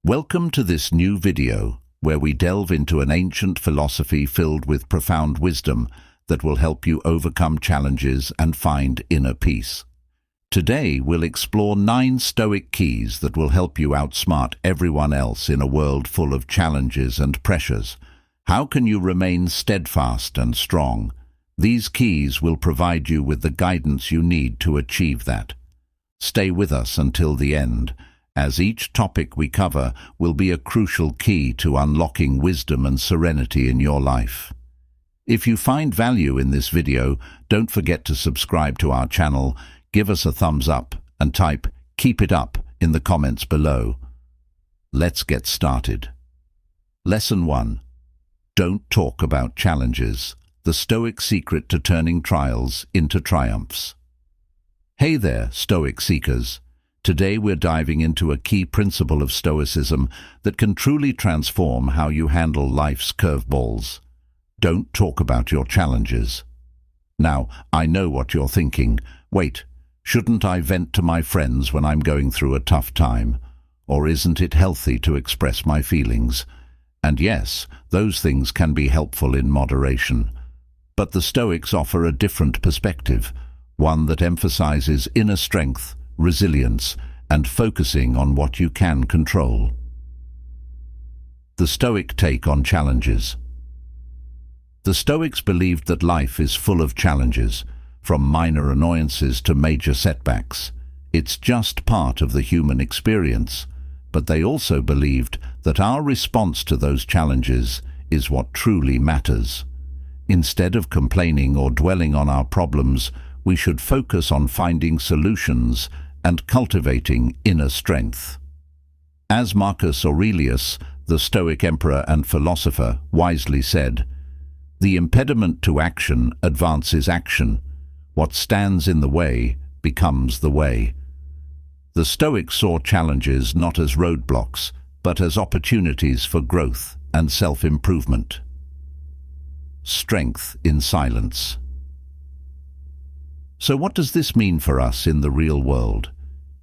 Welcome to this new video, where we delve into an ancient philosophy filled with profound wisdom that will help you overcome challenges and find inner peace. Today, we'll explore 9 Stoic keys that will help you outsmart everyone else in a world full of challenges and pressures. How can you remain steadfast and strong? These keys will provide you with the guidance you need to achieve that. Stay with us until the end, as each topic we cover will be a crucial key to unlocking wisdom and serenity in your life. If you find value in this video, don't forget to subscribe to our channel, give us a thumbs up, and type "Keep it up" in the comments below. Let's get started. Lesson 1. Don't talk about challenges. The Stoic secret to turning trials into triumphs. Hey there, Stoic seekers. Today we're diving into a key principle of Stoicism that can truly transform how you handle life's curveballs. Don't talk about your challenges. Now, I know what you're thinking. Wait, shouldn't I vent to my friends when I'm going through a tough time? Or isn't it healthy to express my feelings? And yes, those things can be helpful in moderation. But the Stoics offer a different perspective, one that emphasizes inner strength, resilience, and focusing on what you can control. The Stoic take on challenges. The Stoics believed that life is full of challenges, from minor annoyances to major setbacks. It's just part of the human experience, but they also believed that our response to those challenges is what truly matters. Instead of complaining or dwelling on our problems, we should focus on finding solutions and cultivating inner strength. As Marcus Aurelius, the Stoic emperor and philosopher, wisely said, "The impediment to action advances action. What stands in the way becomes the way." The Stoics saw challenges not as roadblocks, but as opportunities for growth and self-improvement. Strength in silence. So what does this mean for us in the real world?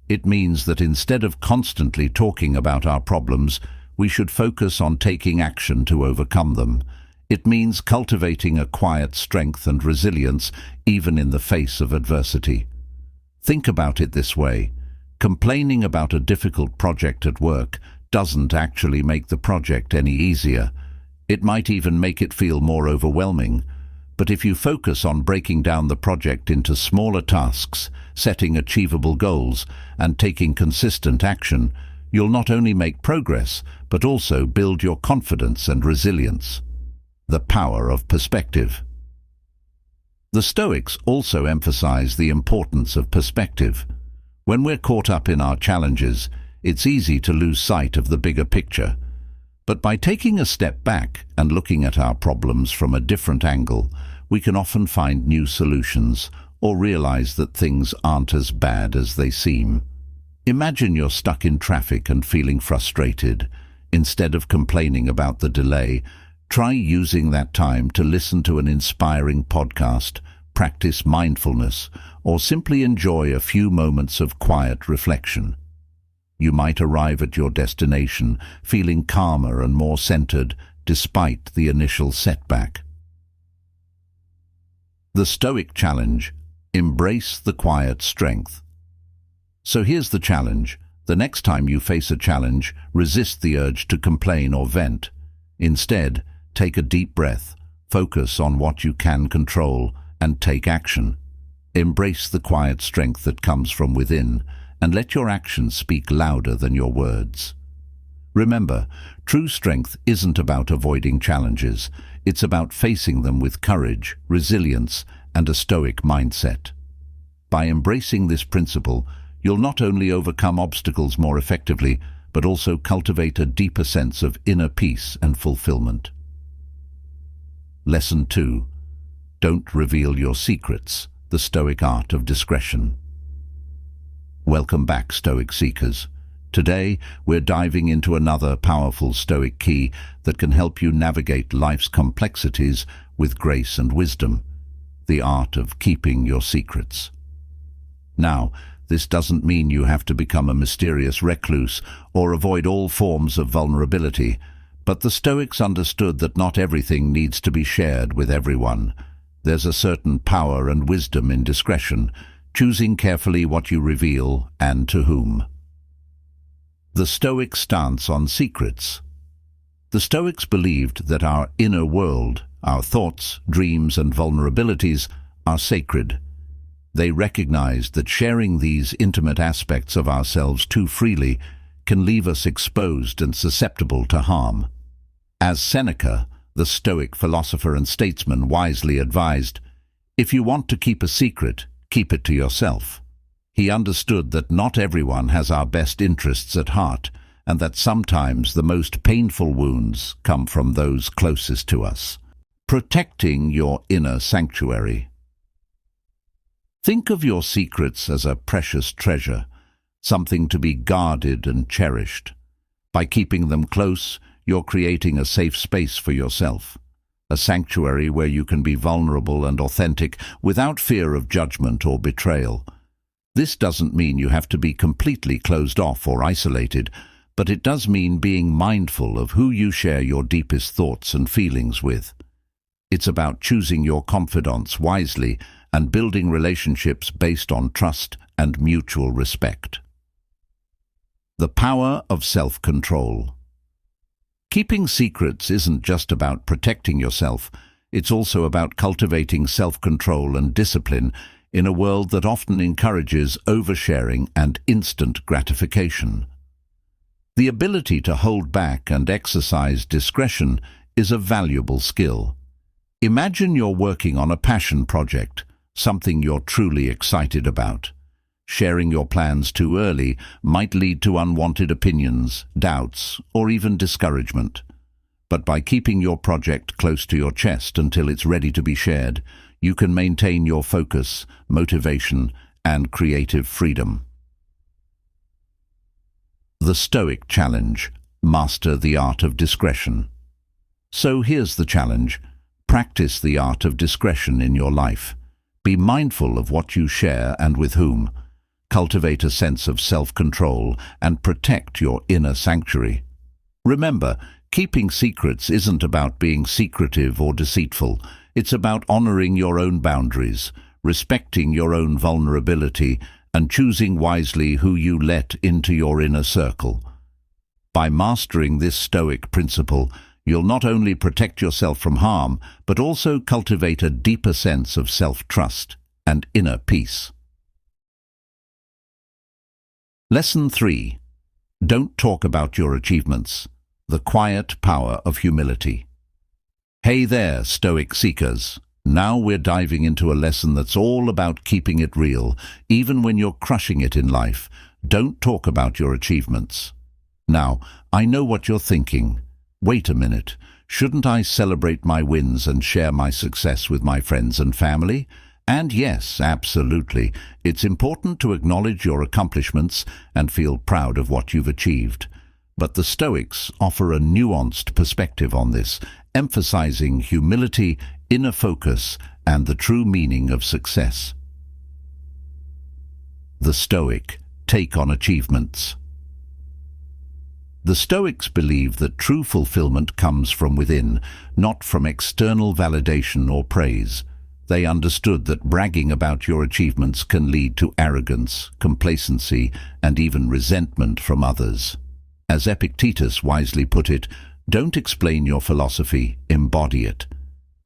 It means that instead of constantly talking about our problems, we should focus on taking action to overcome them. It means cultivating a quiet strength and resilience even in the face of adversity. Think about it this way. Complaining about a difficult project at work doesn't actually make the project any easier. It might even make it feel more overwhelming. But if you focus on breaking down the project into smaller tasks, setting achievable goals, and taking consistent action, you'll not only make progress, but also build your confidence and resilience. The power of perspective. The Stoics also emphasize the importance of perspective. When we're caught up in our challenges, it's easy to lose sight of the bigger picture. But by taking a step back and looking at our problems from a different angle, we can often find new solutions or realize that things aren't as bad as they seem. Imagine you're stuck in traffic and feeling frustrated. Instead of complaining about the delay, try using that time to listen to an inspiring podcast, practice mindfulness, or simply enjoy a few moments of quiet reflection. You might arrive at your destination feeling calmer and more centered despite the initial setback. The Stoic challenge: embrace the quiet strength. So here's the challenge. The next time you face a challenge, resist the urge to complain or vent. Instead, take a deep breath, focus on what you can control, and take action. Embrace the quiet strength that comes from within, and let your actions speak louder than your words. Remember, true strength isn't about avoiding challenges. It's about facing them with courage, resilience, and a Stoic mindset. By embracing this principle, you'll not only overcome obstacles more effectively, but also cultivate a deeper sense of inner peace and fulfillment. Lesson 2. Don't reveal your secrets. The Stoic art of discretion. Welcome back, Stoic seekers. Today, we're diving into another powerful Stoic key that can help you navigate life's complexities with grace and wisdom: the art of keeping your secrets. Now, This doesn't mean you have to become a mysterious recluse or avoid all forms of vulnerability, but the Stoics understood that not everything needs to be shared with everyone. There's a certain power and wisdom in discretion, choosing carefully what you reveal and to whom. The Stoic stance on secrets. The Stoics believed that our inner world, our thoughts, dreams, and vulnerabilities, are sacred. They recognized that sharing these intimate aspects of ourselves too freely can leave us exposed and susceptible to harm. As Seneca, the Stoic philosopher and statesman, wisely advised, "If you want to keep a secret, keep it to yourself." He understood that not everyone has our best interests at heart, and that sometimes the most painful wounds come from those closest to us. Protecting your inner sanctuary. Think of your secrets as a precious treasure, something to be guarded and cherished. By keeping them close, you're creating a safe space for yourself, a sanctuary where you can be vulnerable and authentic without fear of judgment or betrayal. This doesn't mean you have to be completely closed off or isolated, but it does mean being mindful of who you share your deepest thoughts and feelings with. It's about choosing your confidants wisely and building relationships based on trust and mutual respect. The power of self-control. Keeping secrets isn't just about protecting yourself, it's also about cultivating self-control and discipline in a world that often encourages oversharing and instant gratification. The ability to hold back and exercise discretion is a valuable skill. Imagine you're working on a passion project, something you're truly excited about. Sharing your plans too early might lead to unwanted opinions, doubts, or even discouragement. But by keeping your project close to your chest until it's ready to be shared, you can maintain your focus, motivation, and creative freedom. The Stoic Challenge: Master the art of discretion. So here's the challenge. Practice the art of discretion in your life. Be mindful of what you share and with whom. Cultivate a sense of self-control and protect your inner sanctuary. Remember, keeping secrets isn't about being secretive or deceitful. It's about honoring your own boundaries, respecting your own vulnerability, and choosing wisely who you let into your inner circle. By mastering this Stoic principle, you'll not only protect yourself from harm, but also cultivate a deeper sense of self-trust and inner peace. Lesson 3. Don't talk about your achievements. The quiet power of humility. Hey there, Stoic seekers. Now we're diving into a lesson that's all about keeping it real, even when you're crushing it in life. Don't talk about your achievements. Now, I know what you're thinking. Wait a minute, shouldn't I celebrate my wins and share my success with my friends and family? And yes, absolutely, it's important to acknowledge your accomplishments and feel proud of what you've achieved. But the Stoics offer a nuanced perspective on this, emphasizing humility, inner focus, and the true meaning of success. The Stoic take on achievements. The Stoics believe that true fulfillment comes from within, not from external validation or praise. They understood that bragging about your achievements can lead to arrogance, complacency, and even resentment from others. As Epictetus wisely put it, don't explain your philosophy, embody it.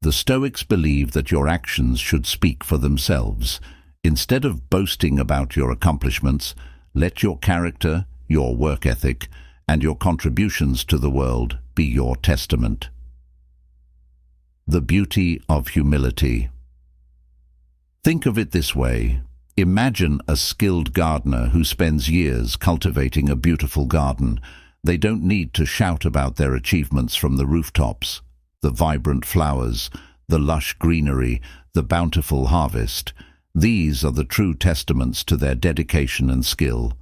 The Stoics believe that your actions should speak for themselves. Instead of boasting about your accomplishments, let your character, your work ethic, and your contributions to the world be your testament. The beauty of humility. Think of it this way. Imagine a skilled gardener who spends years cultivating a beautiful garden. They don't need to shout about their achievements from the rooftops. The vibrant flowers, the lush greenery, the bountiful harvest. These are the true testaments to their dedication and skill.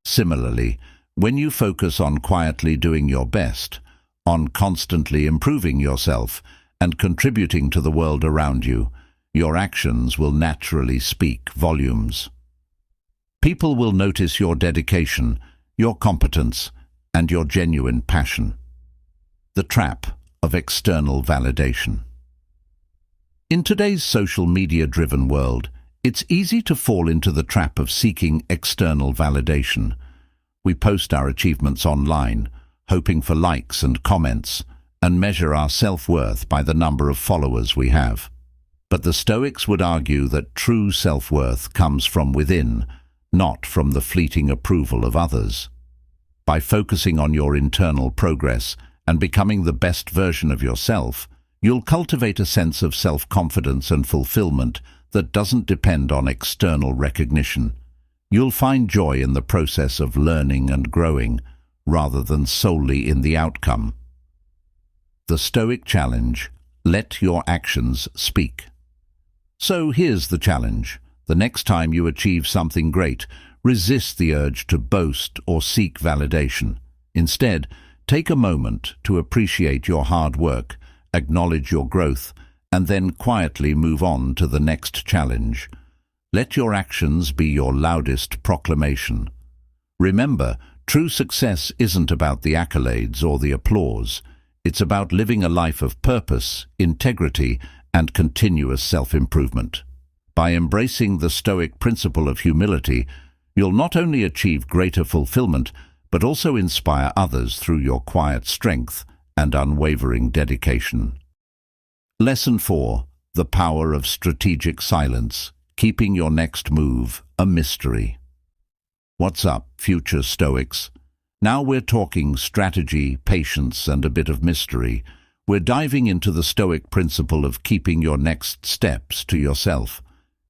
Similarly, when you focus on quietly doing your best, on constantly improving yourself and contributing to the world around you, your actions will naturally speak volumes. People will notice your dedication, your competence, and your genuine passion. The trap of external validation. In today's social media-driven world, it's easy to fall into the trap of seeking external validation. We post our achievements online, hoping for likes and comments, and measure our self-worth by the number of followers we have. But the Stoics would argue that true self-worth comes from within, not from the fleeting approval of others. By focusing on your internal progress and becoming the best version of yourself, you'll cultivate a sense of self-confidence and fulfillment that doesn't depend on external recognition. You'll find joy in the process of learning and growing, rather than solely in the outcome. The Stoic challenge: let your actions speak. So here's the challenge. The next time you achieve something great, resist the urge to boast or seek validation. Instead, take a moment to appreciate your hard work, acknowledge your growth, and then quietly move on to the next challenge. Let your actions be your loudest proclamation. Remember, true success isn't about the accolades or the applause. It's about living a life of purpose, integrity, and continuous self-improvement. By embracing the Stoic principle of humility, you'll not only achieve greater fulfillment, but also inspire others through your quiet strength and unwavering dedication. Lesson 4. The power of strategic silence, keeping your next move a mystery. What's up, future Stoics? Now we're talking strategy, patience, and a bit of mystery. We're diving into the Stoic principle of keeping your next steps to yourself.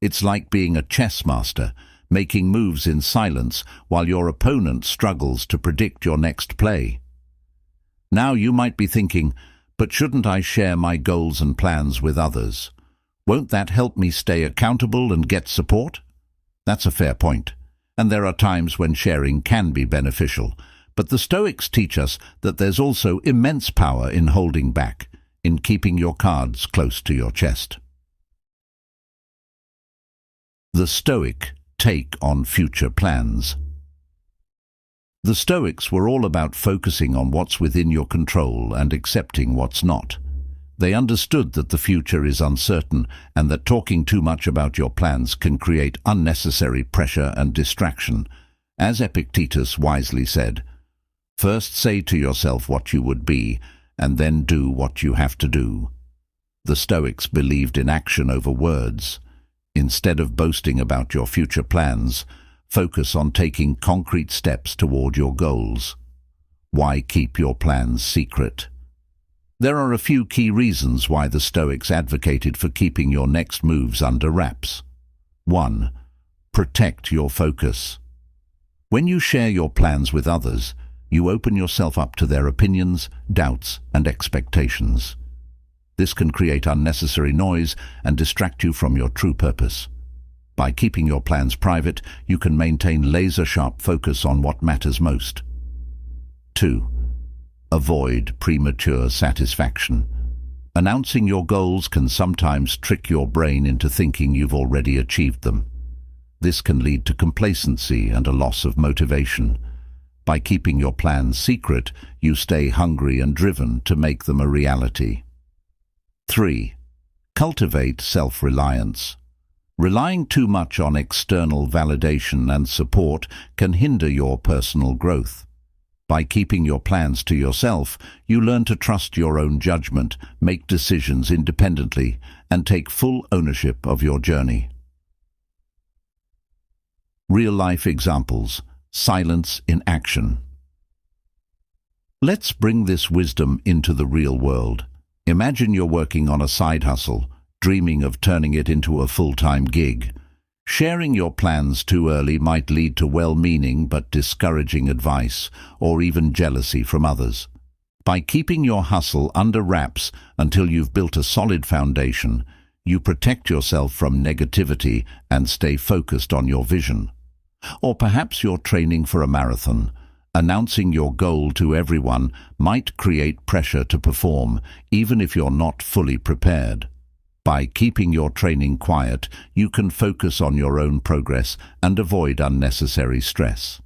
It's like being a chess master, making moves in silence while your opponent struggles to predict your next play. Now you might be thinking, but shouldn't I share my goals and plans with others? Won't that help me stay accountable and get support? That's a fair point, and there are times when sharing can be beneficial. But the Stoics teach us that there's also immense power in holding back, in keeping your cards close to your chest. The Stoic take on future plans. The Stoics were all about focusing on what's within your control and accepting what's not. They understood that the future is uncertain and that talking too much about your plans can create unnecessary pressure and distraction. As Epictetus wisely said, "First say to yourself what you would be, and then do what you have to do." The Stoics believed in action over words. Instead of boasting about your future plans, focus on taking concrete steps toward your goals. Why keep your plans secret? There are a few key reasons why the Stoics advocated for keeping your next moves under wraps. 1. Protect your focus. When you share your plans with others, you open yourself up to their opinions, doubts, and expectations. This can create unnecessary noise and distract you from your true purpose. By keeping your plans private, you can maintain laser-sharp focus on what matters most. 2. Avoid premature satisfaction. Announcing your goals can sometimes trick your brain into thinking you've already achieved them. This can lead to complacency and a loss of motivation. By keeping your plans secret, you stay hungry and driven to make them a reality. 3. Cultivate self-reliance. Relying too much on external validation and support can hinder your personal growth. By keeping your plans to yourself, you learn to trust your own judgment, make decisions independently, and take full ownership of your journey. Real-life examples. Silence in action. Let's bring this wisdom into the real world. Imagine you're working on a side hustle, dreaming of turning it into a full-time gig. Sharing your plans too early might lead to well-meaning but discouraging advice or even jealousy from others. By keeping your hustle under wraps until you've built a solid foundation, you protect yourself from negativity and stay focused on your vision. Or perhaps you're training for a marathon. Announcing your goal to everyone might create pressure to perform, even if you're not fully prepared. By keeping your training quiet, you can focus on your own progress and avoid unnecessary stress.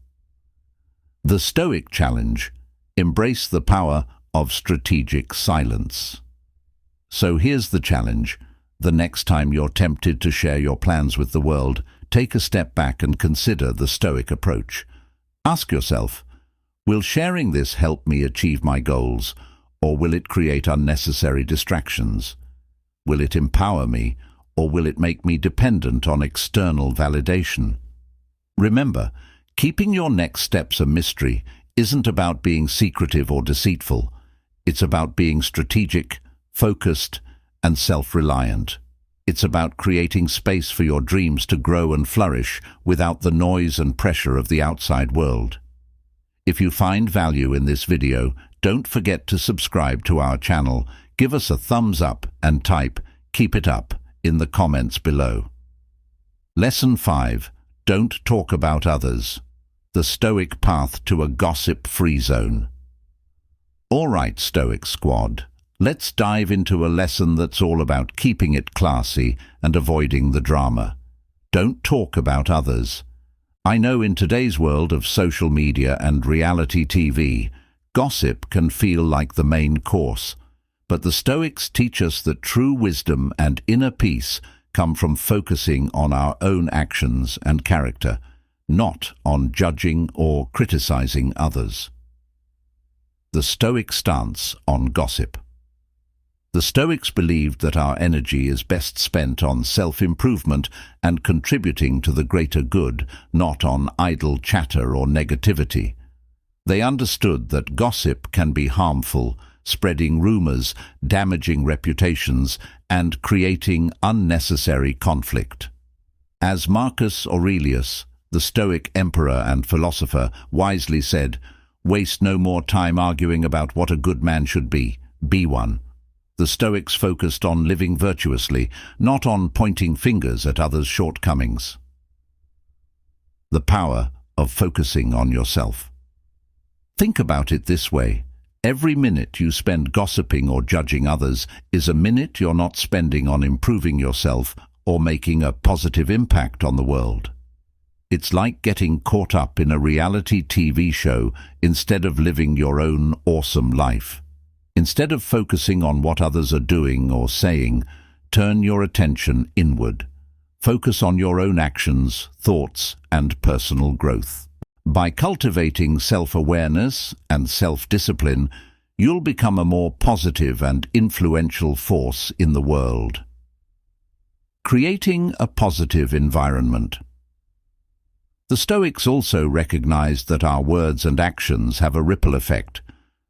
The Stoic challenge: embrace the power of strategic silence. So here's the challenge. The next time you're tempted to share your plans with the world, take a step back and consider the Stoic approach. Ask yourself, will sharing this help me achieve my goals, or will it create unnecessary distractions? Will it empower me, or will it make me dependent on external validation? Remember, keeping your next steps a mystery isn't about being secretive or deceitful. It's about being strategic, focused, and self-reliant. It's about creating space for your dreams to grow and flourish without the noise and pressure of the outside world. If you find value in this video, don't forget to subscribe to our channel, give us a thumbs up and type "Keep it up" in the comments below. Lesson 5. Don't talk about others. The Stoic path to a gossip-free zone. All right, Stoic squad. Let's dive into a lesson that's all about keeping it classy and avoiding the drama. Don't talk about others. I know in today's world of social media and reality TV, gossip can feel like the main course. But the Stoics teach us that true wisdom and inner peace come from focusing on our own actions and character, not on judging or criticizing others. The Stoic stance on gossip. The Stoics believed that our energy is best spent on self-improvement and contributing to the greater good, not on idle chatter or negativity. They understood that gossip can be harmful, spreading rumors, damaging reputations, and creating unnecessary conflict. As Marcus Aurelius, the Stoic emperor and philosopher, wisely said, "Waste no more time arguing about what a good man should be one." The Stoics focused on living virtuously, not on pointing fingers at others' shortcomings. The power of focusing on yourself. Think about it this way. Every minute you spend gossiping or judging others is a minute you're not spending on improving yourself or making a positive impact on the world. It's like getting caught up in a reality TV show instead of living your own awesome life. Instead of focusing on what others are doing or saying, turn your attention inward. Focus on your own actions, thoughts, and personal growth. By cultivating self-awareness and self-discipline, you'll become a more positive and influential force in the world. Creating a positive environment. The Stoics also recognized that our words and actions have a ripple effect.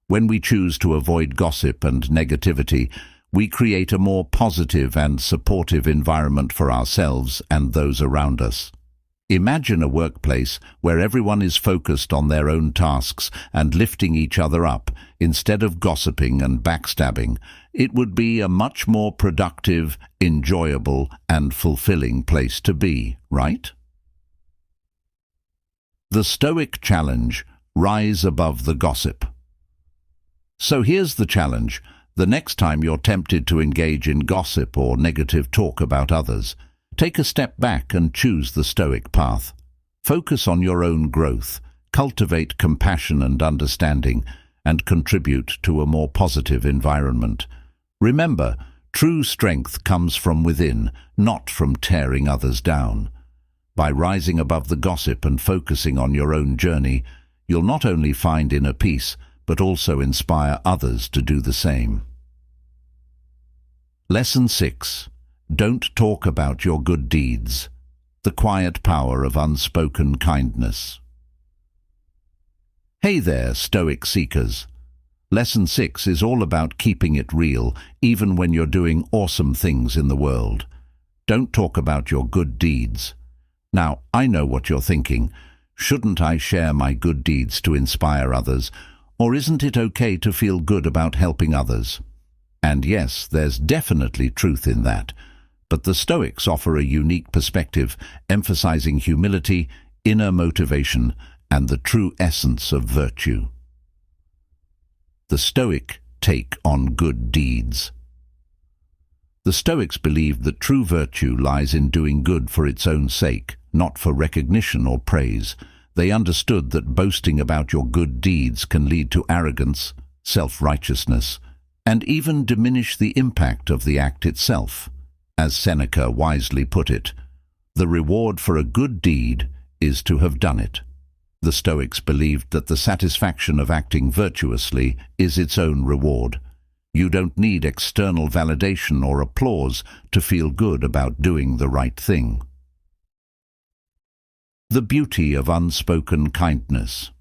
When we choose to avoid gossip and negativity, we create a more positive and supportive environment for ourselves and those around us. Imagine a workplace where everyone is focused on their own tasks and lifting each other up instead of gossiping and backstabbing. It would be a much more productive, enjoyable, and fulfilling place to be, right? The Stoic challenge: rise above the gossip. So here's the challenge. The next time you're tempted to engage in gossip or negative talk about others, take a step back and choose the Stoic path. Focus on your own growth, cultivate compassion and understanding, and contribute to a more positive environment. Remember, true strength comes from within, not from tearing others down. By rising above the gossip and focusing on your own journey, you'll not only find inner peace, but also inspire others to do the same. Lesson 6. Don't talk about your good deeds. The quiet power of unspoken kindness. Hey there, Stoic seekers. Lesson 6 is all about keeping it real, even when you're doing awesome things in the world. Don't talk about your good deeds. Now, I know what you're thinking. Shouldn't I share my good deeds to inspire others? Or isn't it okay to feel good about helping others? And yes, there's definitely truth in that. But the Stoics offer a unique perspective, emphasizing humility, inner motivation, and the true essence of virtue. The Stoic take on good deeds. The Stoics believed that true virtue lies in doing good for its own sake, not for recognition or praise. They understood that boasting about your good deeds can lead to arrogance, self-righteousness, and even diminish the impact of the act itself. As Seneca wisely put it, the reward for a good deed is to have done it. The Stoics believed that the satisfaction of acting virtuously is its own reward. You don't need external validation or applause to feel good about doing the right thing. The beauty of unspoken kindness.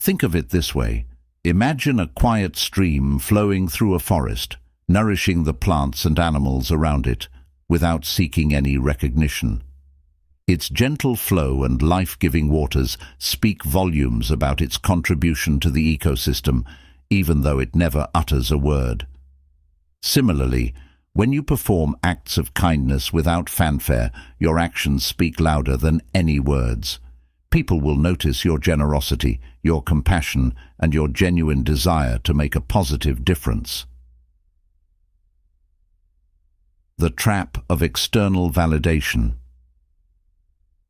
Think of it this way. Imagine a quiet stream flowing through a forest, nourishing the plants and animals around it, without seeking any recognition. Its gentle flow and life-giving waters speak volumes about its contribution to the ecosystem, even though it never utters a word. Similarly, when you perform acts of kindness without fanfare, your actions speak louder than any words. People will notice your generosity, your compassion, and your genuine desire to make a positive difference. The trap of external validation.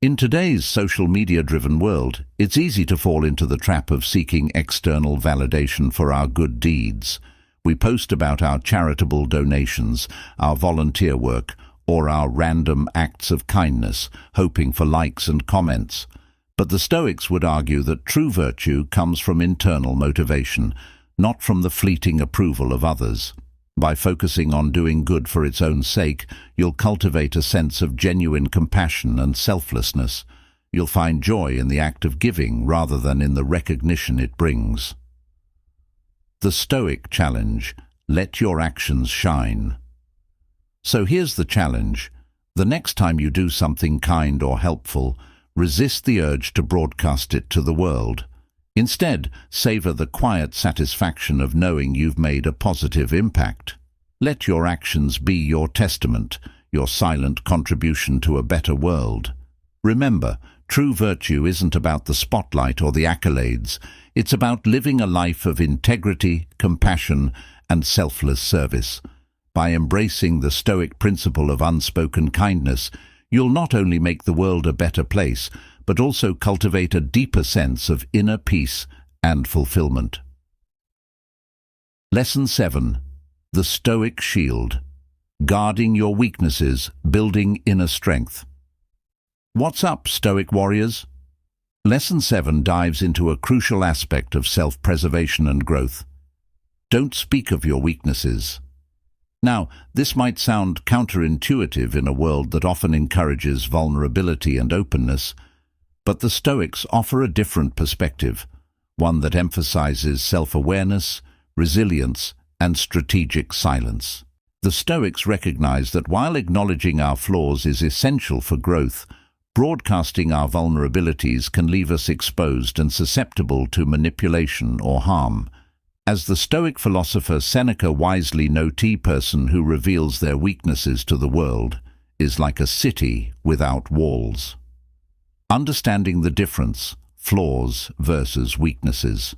In today's social media-driven world, it's easy to fall into the trap of seeking external validation for our good deeds. We post about our charitable donations, our volunteer work, or our random acts of kindness, hoping for likes and comments. But the Stoics would argue that true virtue comes from internal motivation, not from the fleeting approval of others. By focusing on doing good for its own sake, you'll cultivate a sense of genuine compassion and selflessness. You'll find joy in the act of giving rather than in the recognition it brings. The Stoic challenge: let your actions shine. So here's the challenge. The next time you do something kind or helpful, resist the urge to broadcast it to the world. Instead, savor the quiet satisfaction of knowing you've made a positive impact. Let your actions be your testament, your silent contribution to a better world. Remember, true virtue isn't about the spotlight or the accolades. It's about living a life of integrity, compassion, and selfless service. By embracing the Stoic principle of unspoken kindness, you'll not only make the world a better place, but also cultivate a deeper sense of inner peace and fulfillment. Lesson 7. The Stoic Shield. Guarding your weaknesses, building inner strength. What's up, Stoic warriors? Lesson 7 dives into a crucial aspect of self-preservation and growth. Don't speak of your weaknesses. Now, this might sound counterintuitive in a world that often encourages vulnerability and openness, but the Stoics offer a different perspective, one that emphasizes self-awareness, resilience, and strategic silence. The Stoics recognize that while acknowledging our flaws is essential for growth, broadcasting our vulnerabilities can leave us exposed and susceptible to manipulation or harm. As the Stoic philosopher Seneca wisely noted, a person who reveals their weaknesses to the world is like a city without walls. Understanding the difference, flaws versus weaknesses.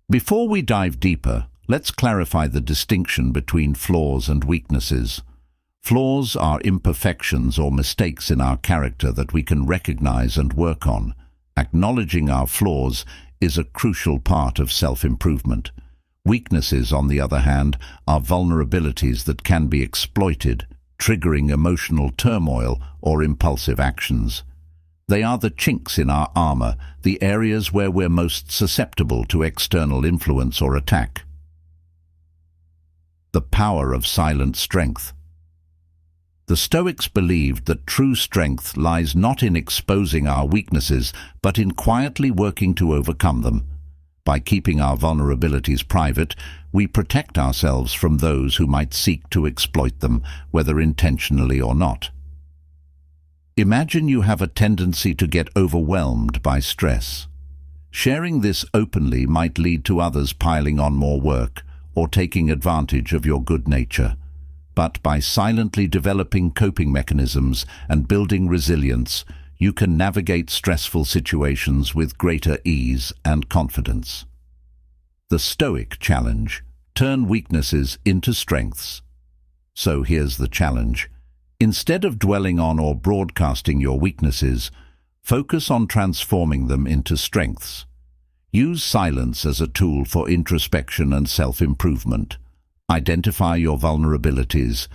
Before we dive deeper, let's clarify the distinction between flaws and weaknesses. Flaws are imperfections or mistakes in our character that we can recognize and work on. Acknowledging our flaws is a crucial part of self-improvement. Weaknesses, on the other hand, are vulnerabilities that can be exploited, triggering emotional turmoil or impulsive actions. They are the chinks in our armor, the areas where we're most susceptible to external influence or attack. The power of silent strength. The Stoics believed that true strength lies not in exposing our weaknesses, but in quietly working to overcome them. By keeping our vulnerabilities private, we protect ourselves from those who might seek to exploit them, whether intentionally or not. Imagine you have a tendency to get overwhelmed by stress. Sharing this openly might lead to others piling on more work or taking advantage of your good nature. But by silently developing coping mechanisms and building resilience, you can navigate stressful situations with greater ease and confidence. The Stoic challenge: turn weaknesses into strengths. So here's the challenge. Instead of dwelling on or broadcasting your weaknesses, focus on transforming them into strengths. Use silence as a tool for introspection and self-improvement. Identify your vulnerabilities,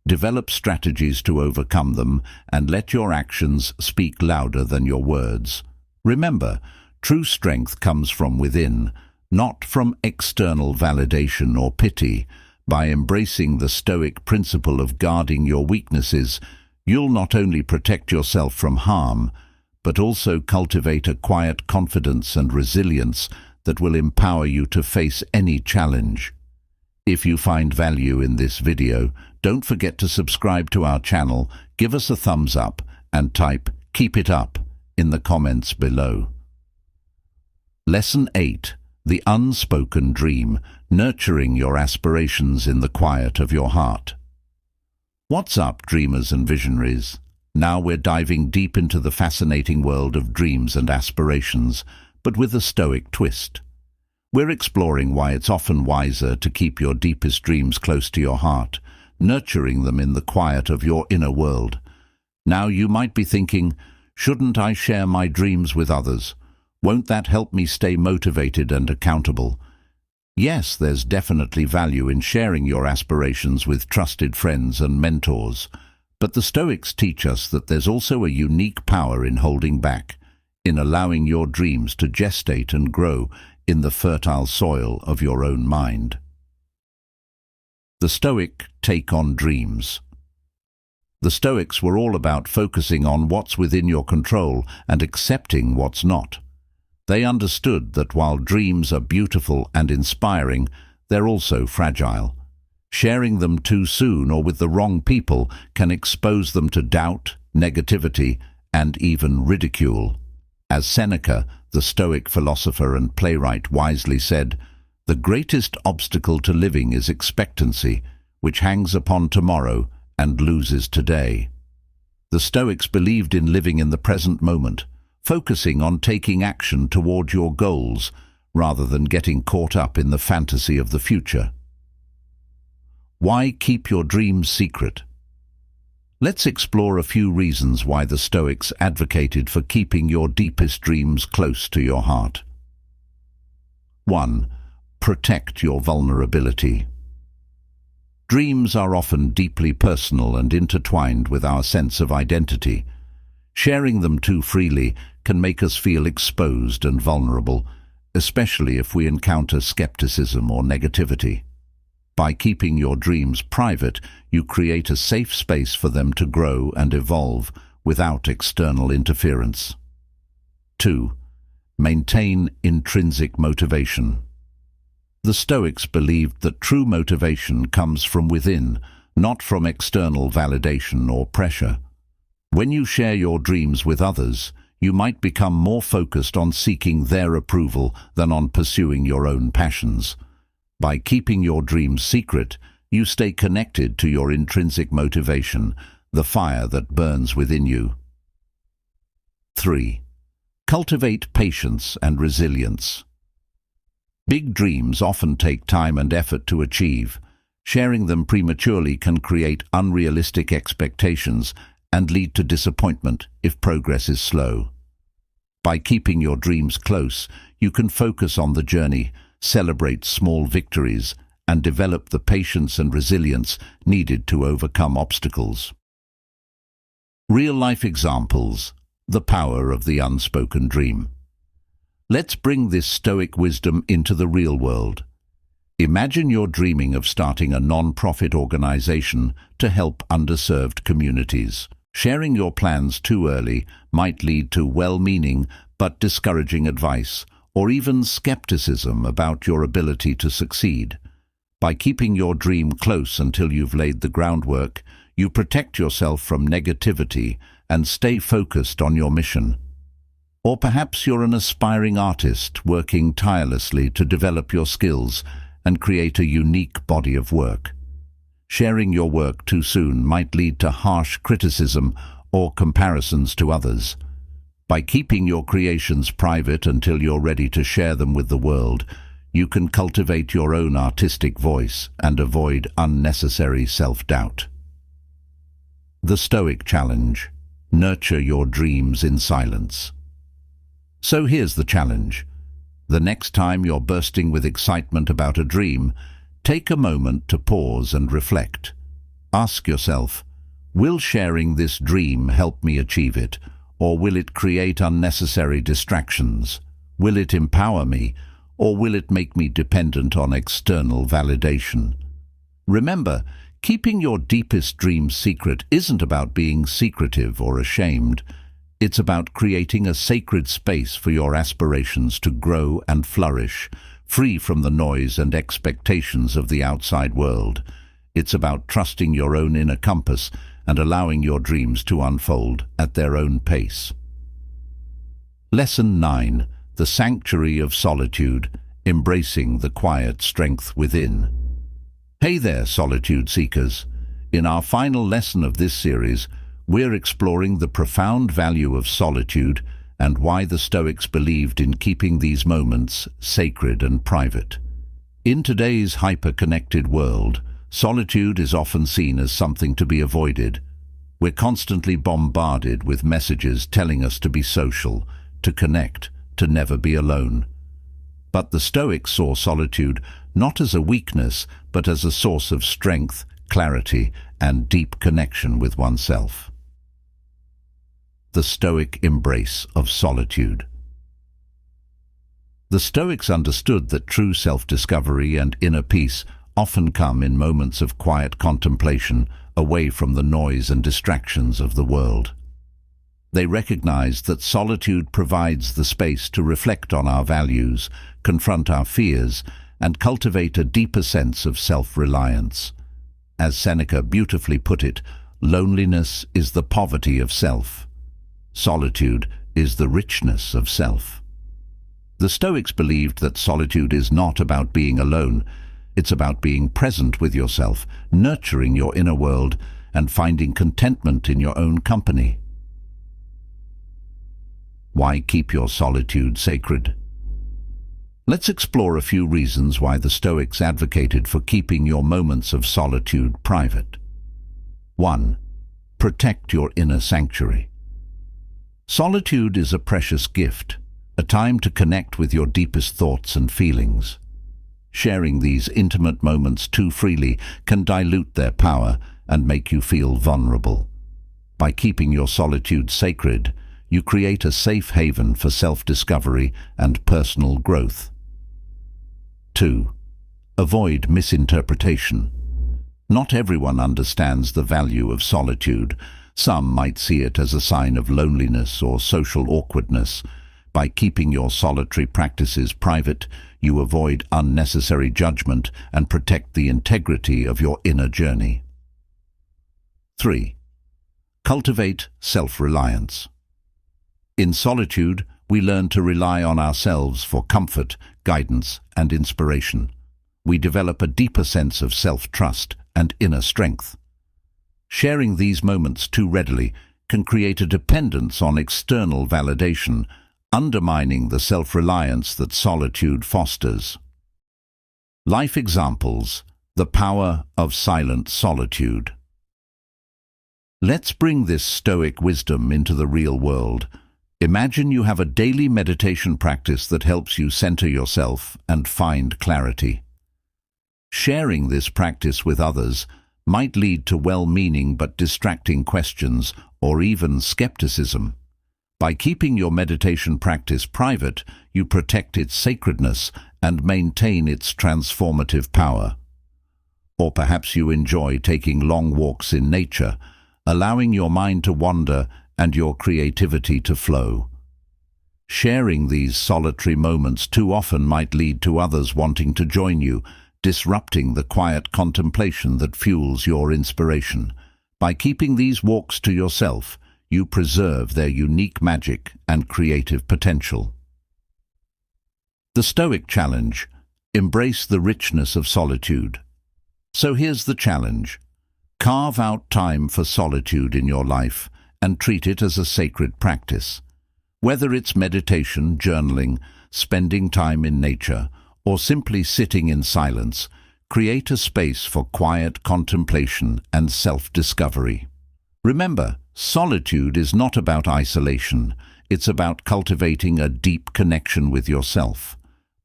develop strategies to overcome them, and let your actions speak louder than your words. Remember, true strength comes from within, not from external validation or pity. By embracing the Stoic principle of guarding your weaknesses, you'll not only protect yourself from harm, but also cultivate a quiet confidence and resilience that will empower you to face any challenge. If you find value in this video, don't forget to subscribe to our channel, give us a thumbs up, and type "Keep it up" in the comments below. Lesson 8. The Unspoken Dream, Nurturing Your Aspirations in the Quiet of Your Heart. What's up, dreamers and visionaries? Now we're diving deep into the fascinating world of dreams and aspirations, but with a Stoic twist. We're exploring why it's often wiser to keep your deepest dreams close to your heart, nurturing them in the quiet of your inner world. Now you might be thinking, shouldn't I share my dreams with others? Won't that help me stay motivated and accountable? Yes, there's definitely value in sharing your aspirations with trusted friends and mentors. But the Stoics teach us that there's also a unique power in holding back, in allowing your dreams to gestate and grow in the fertile soil of your own mind. The Stoic take on dreams. The Stoics were all about focusing on what's within your control and accepting what's not. They understood that while dreams are beautiful and inspiring, they're also fragile. Sharing them too soon or with the wrong people can expose them to doubt, negativity, and even ridicule. As Seneca, the Stoic philosopher and playwright, wisely said, "The greatest obstacle to living is expectancy, which hangs upon tomorrow and loses today." The Stoics believed in living in the present moment, focusing on taking action toward your goals rather than getting caught up in the fantasy of the future. Why keep your dreams secret? Let's explore a few reasons why the Stoics advocated for keeping your deepest dreams close to your heart. 1. Protect your vulnerability. Dreams are often deeply personal and intertwined with our sense of identity. Sharing them too freely can make us feel exposed and vulnerable, especially if we encounter skepticism or negativity. By keeping your dreams private, you create a safe space for them to grow and evolve without external interference. 2. Maintain intrinsic motivation. The Stoics believed that true motivation comes from within, not from external validation or pressure. When you share your dreams with others, you might become more focused on seeking their approval than on pursuing your own passions. By keeping your dreams secret, you stay connected to your intrinsic motivation, the fire that burns within you. 3. Cultivate patience and resilience. Big dreams often take time and effort to achieve. Sharing them prematurely can create unrealistic expectations and lead to disappointment if progress is slow. By keeping your dreams close, you can focus on the journey, celebrate small victories, and develop the patience and resilience needed to overcome obstacles. Real-life examples. The power of the unspoken dream. Let's bring this Stoic wisdom into the real world. Imagine you're dreaming of starting a non-profit organization to help underserved communities. Sharing your plans too early might lead to well-meaning but discouraging advice, or even skepticism about your ability to succeed. By keeping your dream close until you've laid the groundwork, you protect yourself from negativity and stay focused on your mission. Or perhaps you're an aspiring artist working tirelessly to develop your skills and create a unique body of work. Sharing your work too soon might lead to harsh criticism or comparisons to others. By keeping your creations private until you're ready to share them with the world, you can cultivate your own artistic voice and avoid unnecessary self-doubt. The Stoic Challenge. Nurture your dreams in silence. So here's the challenge. The next time you're bursting with excitement about a dream, take a moment to pause and reflect. Ask yourself, will sharing this dream help me achieve it, or will it create unnecessary distractions? Will it empower me, or will it make me dependent on external validation? Remember, keeping your deepest dreams secret isn't about being secretive or ashamed. It's about creating a sacred space for your aspirations to grow and flourish, free from the noise and expectations of the outside world. It's about trusting your own inner compass and allowing your dreams to unfold at their own pace. Lesson 9. The Sanctuary of Solitude. Embracing the quiet strength within. Hey there, solitude seekers. In our final lesson of this series, we're exploring the profound value of solitude and why the Stoics believed in keeping these moments sacred and private. In today's hyper-connected world, solitude is often seen as something to be avoided. We're constantly bombarded with messages telling us to be social, to connect, to never be alone. But the Stoics saw solitude not as a weakness, but as a source of strength, clarity, and deep connection with oneself. The Stoic embrace of solitude. The Stoics understood that true self-discovery and inner peace often come in moments of quiet contemplation, away from the noise and distractions of the world. They recognized that solitude provides the space to reflect on our values, confront our fears, and cultivate a deeper sense of self-reliance. As Seneca beautifully put it, loneliness is the poverty of self. Solitude is the richness of self. The Stoics believed that solitude is not about being alone. It's about being present with yourself, nurturing your inner world, and finding contentment in your own company. Why keep your solitude sacred? Let's explore a few reasons why the Stoics advocated for keeping your moments of solitude private. 1. Protect your inner sanctuary. Solitude is a precious gift, a time to connect with your deepest thoughts and feelings. Sharing these intimate moments too freely can dilute their power and make you feel vulnerable. By keeping your solitude sacred, you create a safe haven for self-discovery and personal growth. 2. Avoid misinterpretation. Not everyone understands the value of solitude. Some might see it as a sign of loneliness or social awkwardness. By keeping your solitary practices private, you avoid unnecessary judgment and protect the integrity of your inner journey. 3. Cultivate self-reliance. In solitude, we learn to rely on ourselves for comfort, guidance, and inspiration. We develop a deeper sense of self-trust and inner strength. Sharing these moments too readily can create a dependence on external validation, undermining the self-reliance that solitude fosters. Life examples: the power of silent solitude. Let's bring this Stoic wisdom into the real world. Imagine you have a daily meditation practice that helps you center yourself and find clarity. Sharing this practice with others might lead to well-meaning but distracting questions or even skepticism. By keeping your meditation practice private, you protect its sacredness and maintain its transformative power. Or perhaps you enjoy taking long walks in nature, allowing your mind to wander and your creativity to flow. Sharing these solitary moments too often might lead to others wanting to join you, disrupting the quiet contemplation that fuels your inspiration. By keeping these walks to yourself, you preserve their unique magic and creative potential. The Stoic Challenge. Embrace the richness of solitude. So here's the challenge. Carve out time for solitude in your life and treat it as a sacred practice. Whether it's meditation, journaling, spending time in nature, or simply sitting in silence, create a space for quiet contemplation and self-discovery. Remember, solitude is not about isolation. It's about cultivating a deep connection with yourself.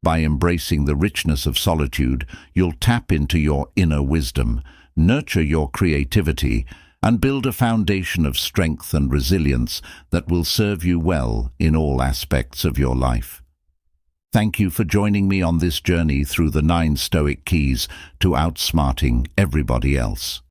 By embracing the richness of solitude, you'll tap into your inner wisdom, nurture your creativity, and build a foundation of strength and resilience that will serve you well in all aspects of your life. Thank you for joining me on this journey through the 9 Stoic keys to outsmarting everybody else.